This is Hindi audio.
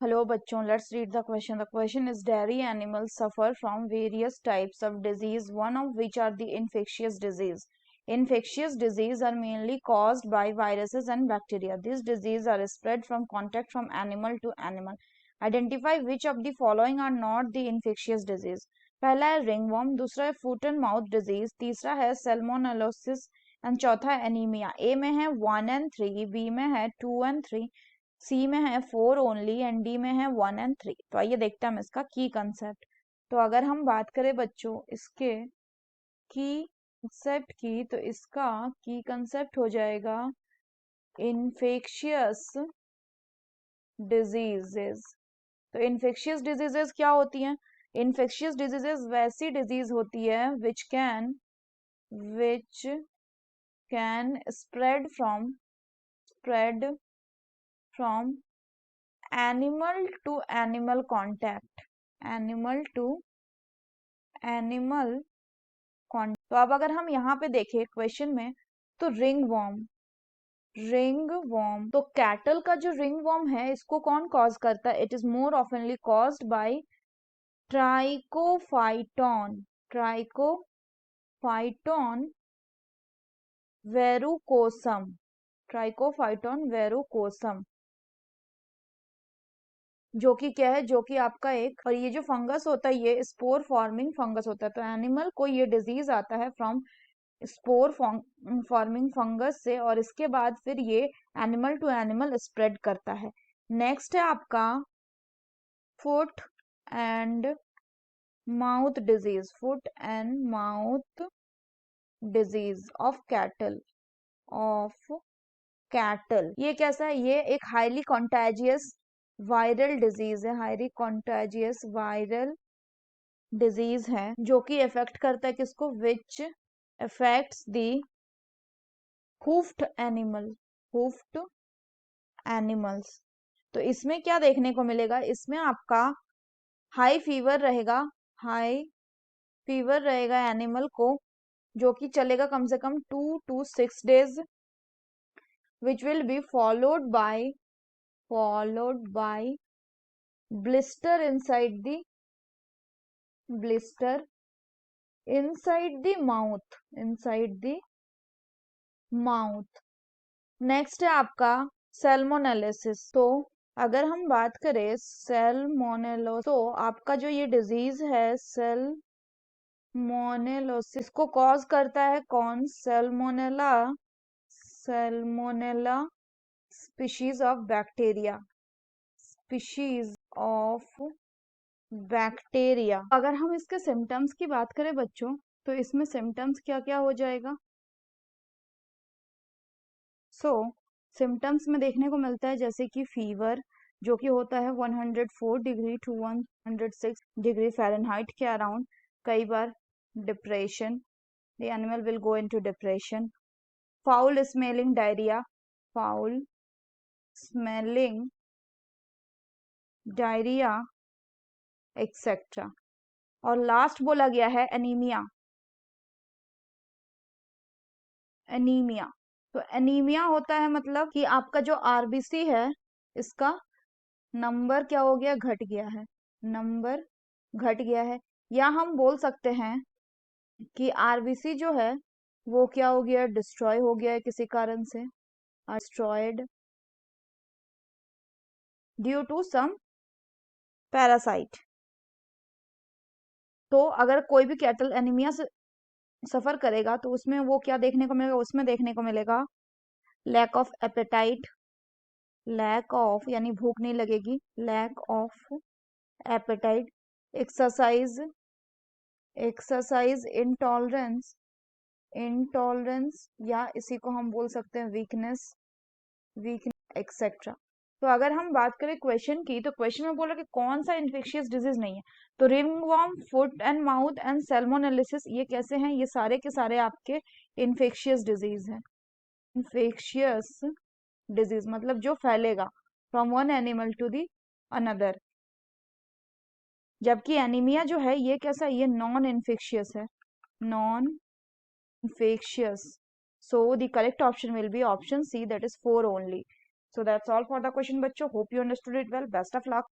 Hello bachon, let's read the question. The question is, dairy animals suffer from various types of disease, one of which are the infectious disease. Infectious disease are mainly caused by viruses and bacteria. These diseases are spread from contact from animal to animal. Identify which of the following are not the infectious disease. पहला है रिंगवॉर्म, दूसरा है फूट एंड माउथ डिजीज, तीसरा है सेल्मोनेलोसिस एंड चौथा है एनीमिया. ए में है 1 and 3, बी में है 2 and 3, सी में है 4 ओनली एंड डी में है 1 and 3. तो आइए देखते हैं हम इसका की कंसेप्ट. तो अगर हम बात करें बच्चों इसके की कंसेप्ट की, तो इसका की कंसेप्ट हो जाएगा इन्फेक्शियस डिजीजेस. तो इन्फेक्शियस डिजीजेस क्या होती हैं? इन्फेक्शियस डिजीजेस वैसी डिजीज होती है which can spread from animal to animal contact. तो अब अगर हम यहाँ पे देखें क्वेश्चन में, तो रिंग वॉर्म तो कैटल का जो रिंग वॉर्म है इसको कौन कॉज करता है? It is more oftenly caused by Trichophyton verrucosum, जो कि क्या है, जो कि आपका एक, और ये जो फंगस होता है ये स्पोर फॉर्मिंग फंगस होता है. तो एनिमल को ये डिजीज आता है फ्रॉम स्पोर फॉर्मिंग फंगस से, और इसके बाद फिर ये एनिमल टू एनिमल स्प्रेड करता है. नेक्स्ट है आपका foot and mouth disease of cattle. ये कैसा है? ये एक हाईली कॉन्टेजियस वायरल डिजीज है जो कि इफेक्ट करता है किसको? विच affects the hoofed animals. तो इसमें क्या देखने को मिलेगा? इसमें आपका हाई फीवर रहेगा एनिमल को, जो कि चलेगा कम से कम 2 to 6 days, which will be followed by blister inside the mouth. Next है आपका सेल्मोनेलिसिस. तो अगर हम बात करें सेल्मोनेलोसिस, तो आपका जो ये डिजीज है सेल्मोनेलोसिस को कॉज करता है कौन? Salmonella species of bacteria. अगर हम इसके सिम्टम्स की बात करें बच्चों, तो इसमें सिम्टम्स क्या क्या हो जाएगा? सिम्टम्स में देखने को मिलता है जैसे कि फीवर, जो कि होता है 104 डिग्री टू 106 डिग्री फ़ारेनहाइट के अराउंड. कई बार depression, the animal will go into depression. Foul smelling diarrhoea etcetera. और लास्ट बोला गया है एनीमिया. तो एनीमिया होता है मतलब कि आपका जो आरबीसी है इसका नंबर क्या हो गया? घट गया है. या हम बोल सकते हैं कि आरबीसी जो है वो क्या हो गया? डिस्ट्रॉय हो गया है किसी कारण से, destroyed due to some parasite. तो अगर कोई भी कैटल एनीमिया से सफर करेगा तो उसमें वो क्या देखने को मिलेगा? उसमें देखने को मिलेगा लैक ऑफ एपेटाइट, यानी भूख नहीं लगेगी, lack of appetite, exercise intolerance, या इसी को हम बोल सकते हैं वीकनेस एक्सेट्रा. तो अगर हम बात करें क्वेश्चन की, तो क्वेश्चन में बोला कि कौन सा इन्फेक्शियस डिजीज नहीं है. तो ringworm, foot and mouth and salmonellosis ये कैसे हैं? ये सारे के सारे आपके इन्फेक्शियस डिजीज हैं. इन्फेक्शियस डिजीज मतलब जो फैलेगा from one animal to the another. जबकि एनीमिया जो है ये कैसा? ये नॉन इन्फेक्शियस है, so the correct option will be option C, that is 4 only. So that's all for the question, बच्चों. Hope you understood it well. Best of luck.